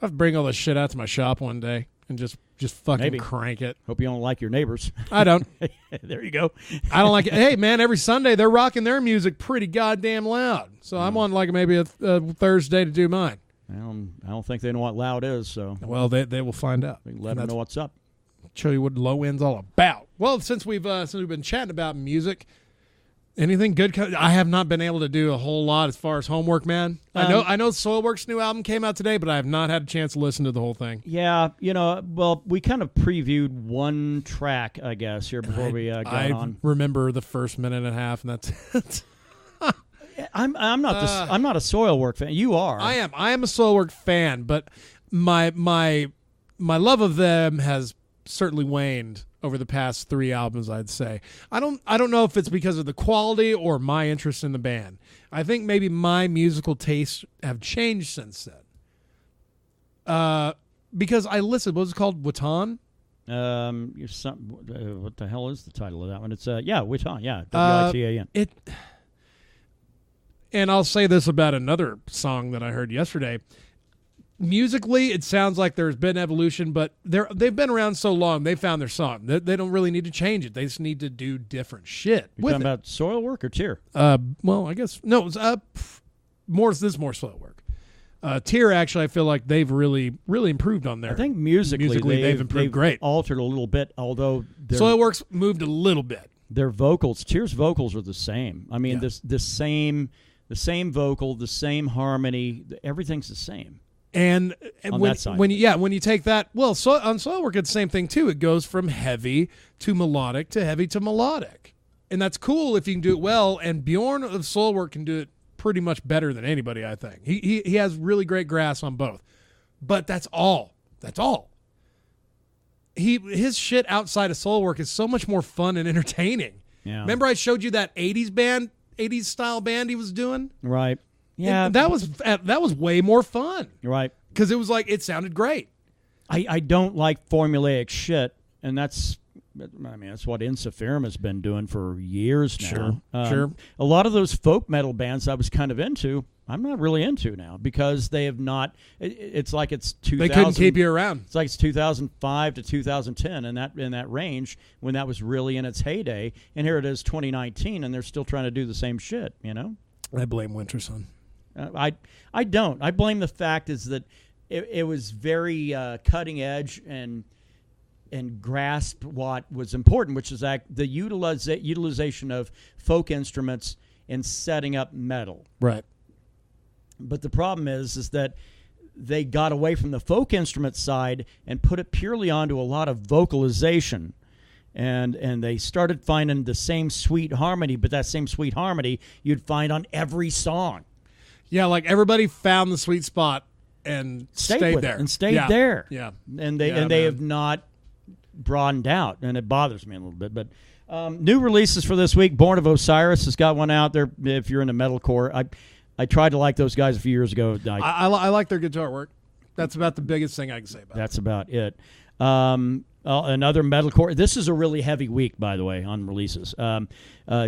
B: I'll have to bring all this shit out to my shop one day and just fucking
A: maybe
B: crank it.
A: Hope you don't like your neighbors.
B: I don't.
A: There you go.
B: I don't like it. Hey, man, every Sunday they're rocking their music pretty goddamn loud. So I'm on like maybe a Thursday to do mine.
A: I don't think they know what loud is. So
B: well, they will find out.
A: We can let them know what's up.
B: Show you what low end's all about. Well, since we've been chatting about music, anything good? I have not been able to do a whole lot as far as homework, man. I know Soilwork's new album came out today, but I have not had a chance to listen to the whole thing.
A: Yeah, well, we kind of previewed one track, I guess, here before we got on.
B: I remember the first minute and a half, and that's it.
A: I'm not a Soilwork fan. You are.
B: I am a Soilwork fan, but my love of them has certainly waned over the past 3 albums, I'd say. I don't know if it's because of the quality or my interest in the band. I think maybe my musical tastes have changed since then. Because I listened, what was it called? Watan?
A: What the hell is the title of that one? It's Watan, yeah. W-I-T-A-N.
B: And I'll say this about another song that I heard yesterday. Musically, it sounds like there's been evolution, but they've been around so long, they found their song. They don't really need to change it. They just need to do different shit.
A: You're talking about Soilwork or Tear?
B: Well, I guess no. It's more Soilwork. Tear, actually, I feel like they've really improved on there.
A: I think musically
B: they've improved great.
A: Altered a little bit, although
B: Soilwork's moved a little bit.
A: Their vocals, Tear's vocals are the same. I mean, the same vocal, the same harmony, everything's the same.
B: And
A: on that side.
B: when you take that, on Soilwork, it's the same thing too. It goes from heavy to melodic to heavy to melodic, and that's cool if you can do it well. And Bjorn of Soilwork can do it pretty much better than anybody. I think he has really great grasp on both. But that's all. That's all. His shit outside of Soilwork is so much more fun and entertaining.
A: Yeah.
B: Remember I showed you that 80s style band he was doing?
A: Right. Yeah,
B: and that was way more fun.
A: Right.
B: Because it was like, it sounded great.
A: I don't like formulaic shit, and that's what Insaferum has been doing for years now.
B: Sure.
A: A lot of those folk metal bands I was kind of into, I'm not really into now because they have not. It's like it's 2000.
B: They couldn't keep you around.
A: It's like it's 2005 to 2010, and in that range when that was really in its heyday. And here it is, 2019, and they're still trying to do the same shit. You know.
B: I blame Winter Sun.
A: I don't. I blame the fact is that it was very cutting edge and grasp what was important, which is the utilization of folk instruments in setting up metal.
B: Right.
A: But the problem is that they got away from the folk instrument side and put it purely onto a lot of vocalization. And they started finding the same sweet harmony, but that same sweet harmony you'd find on every song.
B: Yeah, like everybody found the sweet spot and stayed there.
A: And stayed there.
B: Yeah.
A: And they have not broadened out, and it bothers me a little bit. But new releases for this week, Born of Osiris has got one out there if you're into metalcore. I tried to like those guys a few years ago.
B: I like their guitar work. That's about the biggest thing I can say about it.
A: That's about it. Another metalcore. This is a really heavy week, by the way, on releases.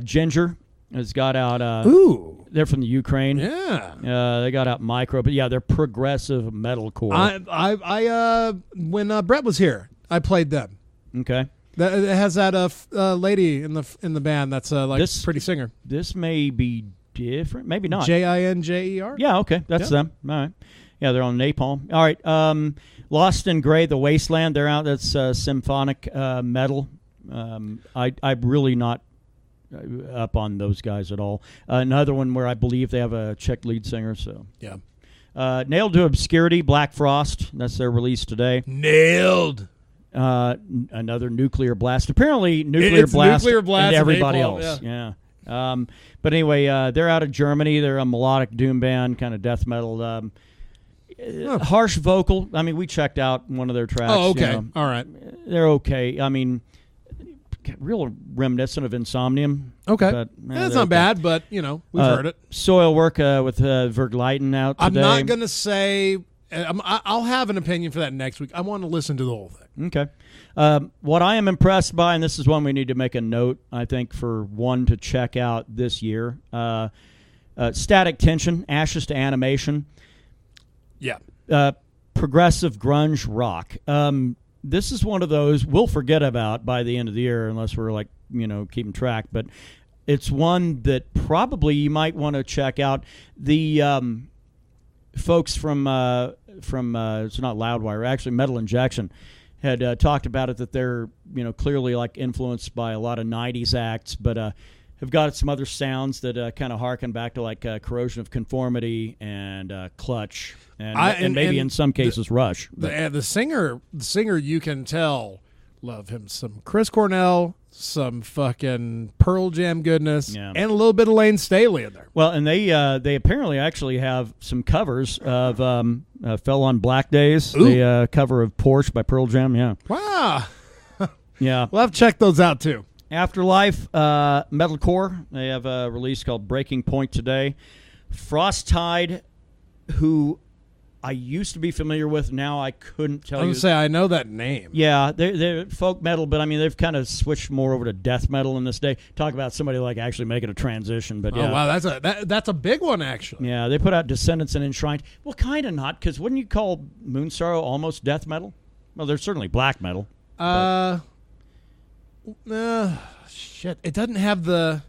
A: Ginger has got out.
B: Ooh,
A: they're from the Ukraine.
B: Yeah,
A: they got out Micro, but yeah, they're progressive metalcore.
B: I when Brett was here, I played them.
A: Okay.
B: It has that lady in the band that's this pretty singer.
A: This may be different, maybe not.
B: Jinjer.
A: Yeah, okay, that's them. All right. Yeah, they're on Napalm. All right. Lost in Grey, The Wasteland. They're out. That's symphonic metal. I'm really not up on those guys at all. Another one where I believe they have a Czech lead singer. So
B: yeah.
A: Nailed to Obscurity, Black Frost. That's their release today.
B: Nailed.
A: Another Nuclear Blast. Apparently, Nuclear Blast and everybody else. Yeah. But anyway, they're out of Germany. They're a melodic doom band, kind of death metal. Harsh vocal. I mean, we checked out one of their tracks.
B: Oh, okay.
A: You know.
B: All right.
A: They're okay. I mean, real reminiscent of Insomnium.
B: Okay.
A: But,
B: that's not bad, but, we've heard it.
A: Soil Work with Vergleiten out today.
B: I'm not going to say... I'll have an opinion for that next week. I want to listen to the whole thing.
A: Okay. What I am impressed by, and this is one we need to make a note, I think, for one to check out this year, Static Tension, Ashes to Animation.
B: Yeah.
A: Progressive grunge rock. This is one of those we'll forget about by the end of the year unless we're keeping track. But it's one that probably you might want to check out. The folks from it's not Loudwire, actually Metal Injection had talked about it, that they're clearly influenced by a lot of 90s acts, but have got some other sounds that kind of harken back to Corrosion of Conformity and Clutch and maybe in some cases Rush.
B: The singer you can tell love him some Chris Cornell, some fucking Pearl Jam goodness, and a little bit of Lane Staley in there.
A: Well, and they apparently actually have some covers of Fell on Black Days, the cover of Porsche by Pearl Jam. Yeah.
B: Wow.
A: Yeah.
B: We'll have to check those out too.
A: Afterlife, metalcore. They have a release called Breaking Point today. Frosttide, who I used to be familiar with, now I couldn't tell you.
B: I was going to say, I know that name.
A: Yeah, they're folk metal, but I mean, they've kind of switched more over to death metal in this day. Talk about somebody actually making a transition. But yeah.
B: Oh, wow, that's a big one, actually.
A: Yeah, they put out Descendants and Enshrined. Well, kind of not, because wouldn't you call Moonsorrow almost death metal? Well, they're certainly black metal.
B: Shit. It doesn't have the...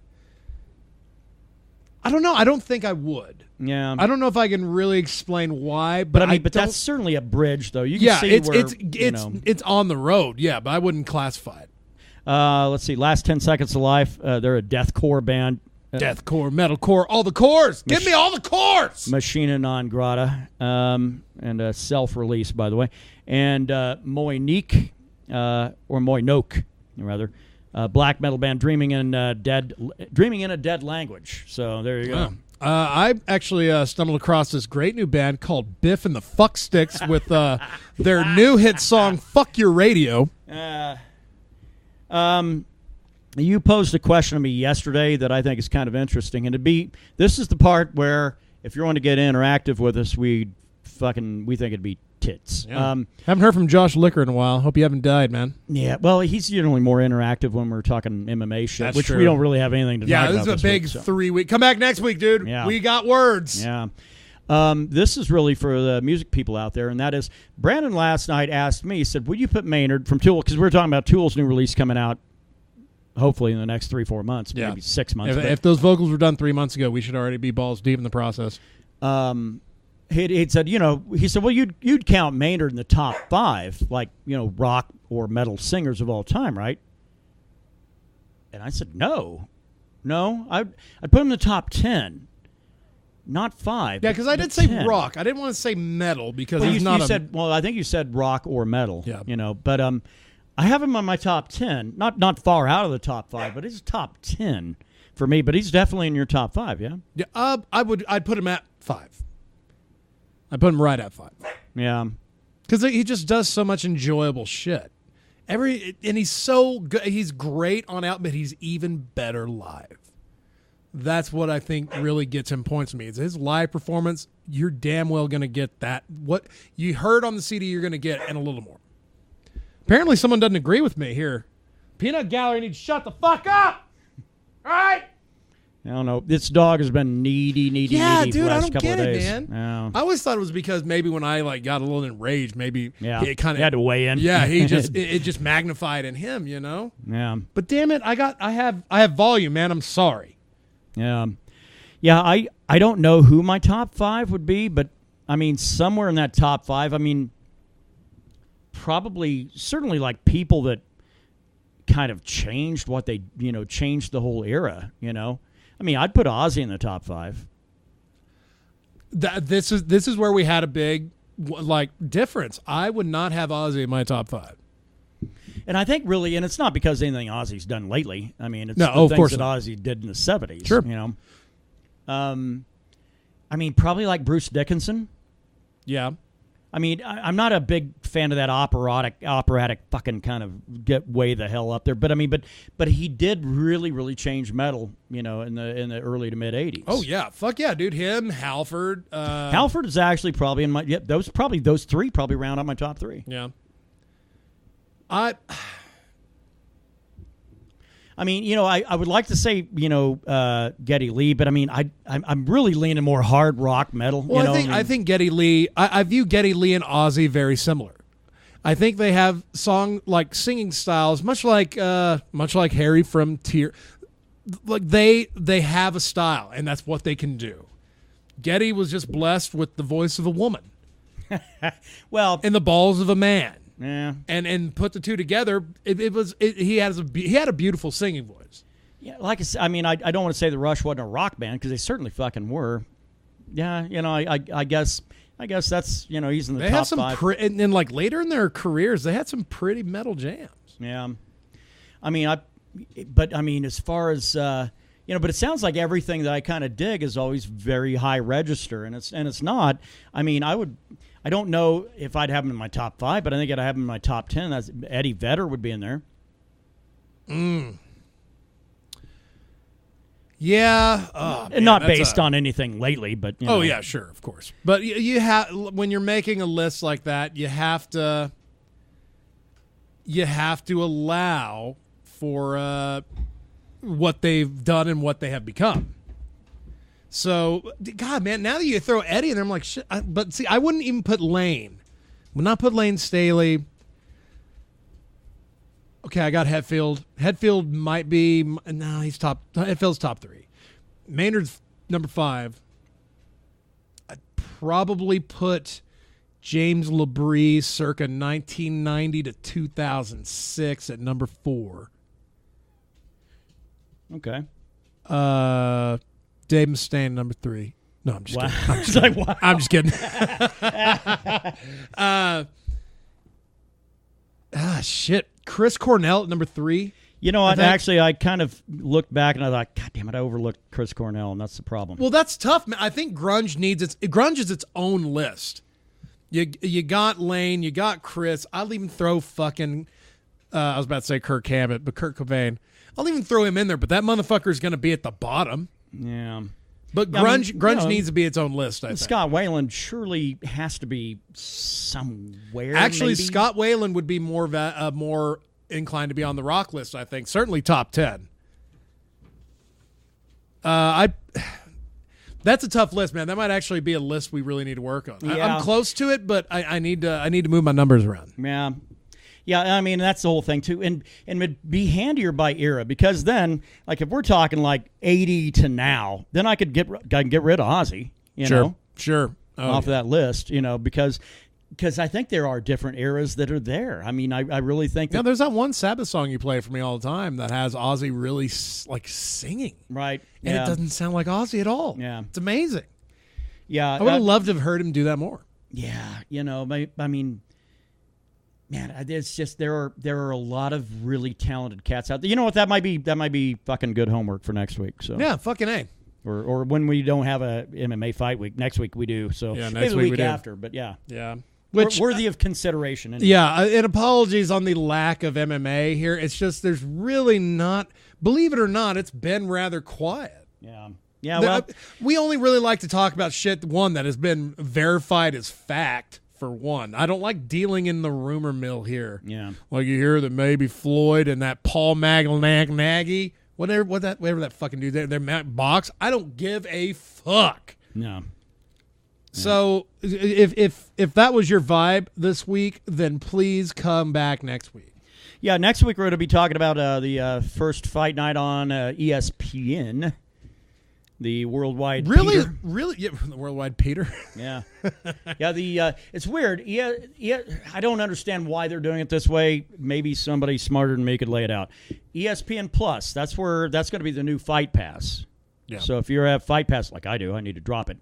B: I don't know. I don't think I would.
A: Yeah.
B: I don't know if I can really explain why, but
A: but that's certainly a bridge, though. You can see
B: it's on the road, yeah, but I wouldn't classify it.
A: Let's see. Last 10 Seconds of Life. They're a deathcore band.
B: Deathcore, metalcore, all the cores. Give me all the cores.
A: Machina Non Grata, and a self-release, by the way. And Moynique, or Moynoke, rather. Black metal band, Dreaming in a Dead Language. So there you go.
B: Wow. I actually stumbled across this great new band called Biff and the Fuck Sticks with their new hit song "Fuck Your Radio."
A: You posed a question to me yesterday that I think is kind of interesting, and this is the part where if you want to get interactive with us, we think it'd be tits.
B: Yeah. Haven't heard from Josh Licker in a while. Hope you haven't died, man.
A: Yeah, well, he's generally more interactive when we're talking MMA shit,
B: That's
A: which
B: true.
A: we don't really have anything to talk about.
B: Yeah, this is a big
A: week, so.
B: 3-week. Come back next week, dude.
A: Yeah.
B: We got words.
A: Yeah. This is really for the music people out there, and that is Brandon last night asked me, he said, would you put Maynard from Tool, because we were talking about Tool's new release coming out hopefully in the next 3-4 months, maybe 6 months.
B: If those vocals were done 3 months ago, we should already be balls deep in the process.
A: He'd said, he said, well, you'd count Maynard in the top 5, like, rock or metal singers of all time, right? And I said, no, I'd put him in the top 10. Not 5.
B: Yeah, because I did say
A: 10.
B: rock. I didn't want to say metal because
A: well,
B: he's not.
A: I think you said rock or metal.
B: Yeah.
A: But I have him on my top 10. Not far out of the top 5, but he's top 10 for me. But he's definitely in your top 5. Yeah.
B: Yeah. I'd put him at 5. I'd put him right at 5.
A: Yeah.
B: Because he just does so much enjoyable shit. And he's so good. He's great on out, but he's even better live. That's what I think really gets him points to me. It's his live performance. You're damn well going to get that. What you heard on the CD, you're going to get, and a little more. Apparently, someone doesn't agree with me here. Peanut Gallery needs to shut the fuck up. All right?
A: I don't know. This dog has been needy
B: yeah,
A: for
B: dude,
A: the last
B: I don't
A: couple
B: get
A: of
B: it,
A: days.
B: man.
A: Yeah.
B: I always thought it was because maybe when I got a little enraged, maybe it kind of
A: had to weigh in.
B: Yeah, he just it just magnified in him,
A: Yeah.
B: But damn it, I have volume, man. I'm sorry.
A: Yeah. Yeah, I don't know who my top 5 would be, but I mean somewhere in that top 5, I mean probably certainly like people that kind of changed what they, changed the whole era, I mean, I'd put Ozzy in the top 5.
B: This is where we had a big difference. I would not have Ozzy in my top 5.
A: And I think really, and it's not because anything Ozzy's done lately. I mean, it's
B: the
A: things
B: of course
A: that
B: not.
A: Ozzy did in the 70s.
B: Sure.
A: I mean, probably like Bruce Dickinson.
B: Yeah.
A: I mean, I'm not a big fan of that operatic fucking kind of get way the hell up there. But I mean, but he did really, really change metal, in the early to mid 80s.
B: Oh yeah, fuck yeah, dude. Him, Halford.
A: Halford is actually probably in my those 3 probably round out my top 3.
B: Yeah.
A: I mean, I would like to say, Geddy Lee, but I mean, I'm really leaning more hard rock metal.
B: Well, I think Geddy Lee. I view Geddy Lee and Ozzy very similar. I think they have singing styles, much like Harry from Tear. Like they have a style, and that's what they can do. Geddy was just blessed with the voice of a woman, and the balls of a man.
A: Yeah,
B: and put the two together, he had a beautiful singing voice.
A: Yeah, like I said, I mean, I don't want to say the Rush wasn't a rock band because they certainly fucking were. Yeah, I guess that's he's in the top 5.
B: And then later in their careers, they had some pretty metal jams.
A: Yeah, I mean, as far as but it sounds like everything that I kind of dig is always very high register, and it's not. I mean, I don't know if I'd have him in my top 5, but I think I'd have him in my top 10. That's Eddie Vedder would be in there.
B: Yeah,
A: and not based on anything lately, but
B: oh yeah, sure, of course. But you have when you're making a list like that, you have to allow for what they've done and what they have become. So, God, man, now that you throw Eddie in there, I'm like, shit. But see, I wouldn't even put Lane. Would not put Lane Staley. Okay, I got Hetfield. Hetfield might be, no, he's top. Hetfield's top 3. Maynard's number 5. I'd probably put James LaBrie circa 1990 to 2006 at number 4.
A: Okay.
B: Dave Mustaine, number 3. No, I'm just
A: kidding.
B: Wow. I'm just kidding. Shit. Chris Cornell at number 3.
A: I kind of looked back and I thought, God damn it, I overlooked Chris Cornell, and that's the problem.
B: Well, that's tough, man. I think grunge is its own list. You got Lane, you got Chris. I'll even throw fucking I was about to say Kirk Hammett, but Kurt Cobain. I'll even throw him in there, but that motherfucker is going to be at the bottom.
A: Yeah.
B: But grunge needs to be its own list, I think.
A: Scott Weiland surely has to be somewhere.
B: Actually,
A: maybe?
B: Scott Weiland would be more inclined to be on the rock list, I think. Certainly top 10. That's a tough list, man. That might actually be a list we really need to work on.
A: Yeah.
B: I'm close to it, but I need to move my numbers around.
A: Yeah. Yeah, I mean, that's the whole thing, too. And it'd be handier by era, because then, like, if we're talking, like, 80 to now, then I can get rid of Ozzy, you know?
B: Sure.
A: Off of that list, you know, because I think there are different eras that are there. I mean, I really think that...
B: Yeah, there's that one Sabbath song you play for me all the time that has Ozzy really, like, singing.
A: Right.
B: And it doesn't sound like Ozzy at all.
A: Yeah.
B: It's amazing.
A: Yeah.
B: I would have loved to have heard him do that more.
A: Yeah, you know, I mean... Man, it's just there are a lot of really talented cats out there. You know what? That might be fucking good homework for next week. So
B: yeah, fucking A.
A: Or when we don't have a MMA fight week. Next week we do. So
B: yeah,
A: maybe
B: next
A: the
B: week
A: week
B: we do.
A: after. But yeah,
B: which
A: worthy of consideration. Anyway.
B: Yeah, and apologies on the lack of MMA here. It's just there's really not. Believe it or not, it's been rather quiet.
A: Yeah. Yeah. Well,
B: we only really like to talk about shit that has been verified as fact. For one, I don't like dealing in the rumor mill here.
A: Yeah,
B: like you hear that maybe Floyd and that Paul Nagy, whatever that fucking dude, their box. I don't give a fuck.
A: No.
B: So if that was your vibe this week, then please come back next week.
A: Yeah, next week we're going to be talking about the first fight night on ESPN. The worldwide Peter.
B: Really? Yeah, the worldwide Peter.
A: Yeah. Yeah, it's weird. Yeah, I don't understand why they're doing it this way. Maybe somebody smarter than me could lay it out. ESPN Plus, that's going to be the new Fight Pass.
B: Yeah.
A: So if you have Fight Pass like I do, I need to drop it.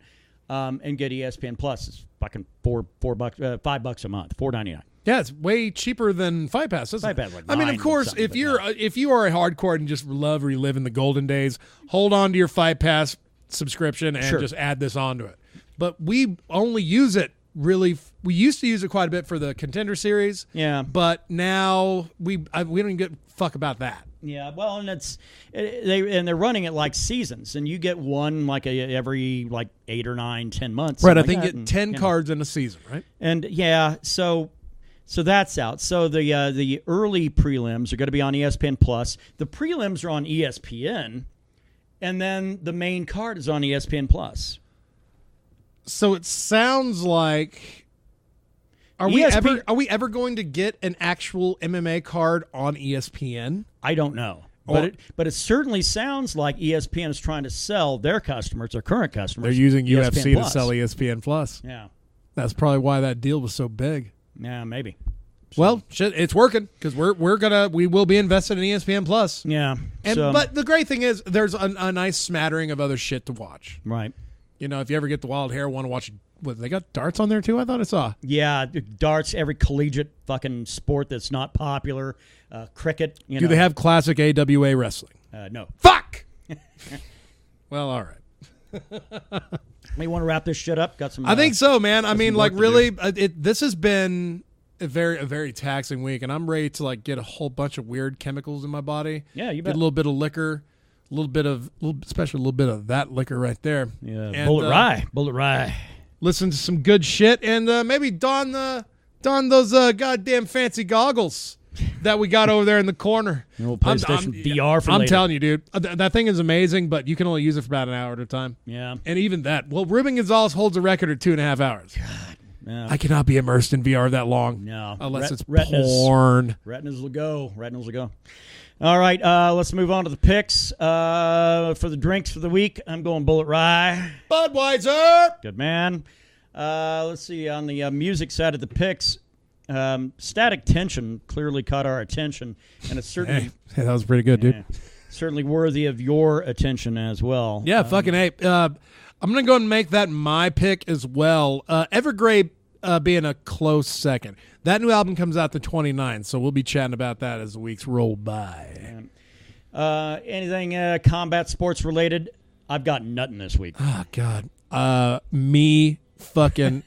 A: And get ESPN Plus. It's fucking $5 a month, $4.99.
B: Yeah, it's way cheaper than Fight Pass, isn't it?
A: Fight Pass, like
B: I mean, of course, if you are a hardcore and just love reliving the golden days, hold on to your Fight Pass subscription and just add this onto it. But we only use it we used to use it quite a bit for the Contender Series.
A: Yeah.
B: But now we don't even give a fuck about that.
A: Yeah, well, and they're running it like seasons, and you get one like every like 8 or 9, 10 months.
B: Right, I think you get 10 cards in a season, right?
A: And yeah, so that's out. So the early prelims are going to be on ESPN Plus. The prelims are on ESPN, and then the main card is on ESPN Plus.
B: So it sounds like are we ever going to get an actual MMA card on ESPN?
A: I don't know. But it certainly sounds like ESPN is trying to sell their customers, their current customers.
B: They're using
A: ESPN
B: UFC
A: Plus.
B: to sell ESPN Plus.
A: Yeah.
B: That's probably why that deal was so big.
A: Yeah, maybe.
B: Well, shit, it's working because we will be invested in ESPN Plus.
A: Yeah.
B: But the great thing is there's a nice smattering of other shit to watch.
A: Right.
B: You know, if you ever get the wild hair, want to watch they got darts on there too? I thought I saw.
A: Yeah, darts, every collegiate fucking sport that's not popular, cricket.
B: Do they have classic AWA wrestling?
A: No.
B: Fuck! Well, all right.
A: We want to wrap this shit up? Got some.
B: I think so, man. I mean, like, really,
A: do.
B: This has been a very taxing week, and I'm ready to like get a whole bunch of weird chemicals in my body.
A: Yeah, you bet.
B: Get a little bit of liquor, especially a little bit of that liquor right there.
A: Yeah,
B: and,
A: Bullet Rye.
B: Listen to some good shit, and maybe don those goddamn fancy goggles that we got over there in the corner.
A: The old PlayStation VR for later.
B: I'm telling you, dude, that thing is amazing, but you can only use it for about an hour at a time.
A: Yeah.
B: And even that. Well, Ruben Gonzalez holds a record of 2.5 hours.
A: God. Yeah.
B: I cannot be immersed in VR that long.
A: No.
B: Unless it's
A: porn. Retinas will go. All right, let's move on to the picks. For the drinks for the week, I'm going Bullet Rye.
B: Budweiser!
A: Good man. Let's see, on the music side of the picks, Static Tension clearly caught our attention, and it's certainly...
B: Hey, that was pretty good, dude.
A: Certainly worthy of your attention as well.
B: Yeah, fucking A. I'm going to go and make that my pick as well. Evergrey being a close second. That new album comes out the 29th, so we'll be chatting about that as the weeks roll by.
A: Anything combat sports related? I've got nothing this week.
B: Oh, God. Me fucking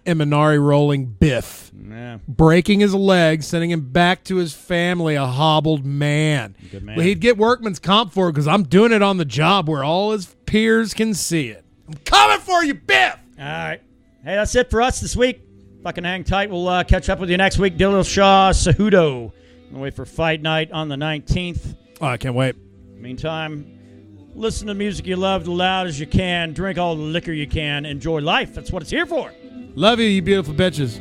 B: Imanari rolling Biff,
A: Yeah.
B: breaking his leg, sending him back to his family, a hobbled man.
A: Good man.
B: But he'd get workman's comp for it because I'm doing it on the job where all his peers can see it. I'm coming for you, Biff!
A: All right. Hey, that's it for us this week. Fucking hang tight. We'll catch up with you next week. Dillashaw Cejudo. We'll wait for fight night on the 19th.
B: Oh, I can't wait.
A: Meantime, listen to music you love as loud as you can. Drink all the liquor you can. Enjoy life. That's what it's here for.
B: Love you, you beautiful bitches.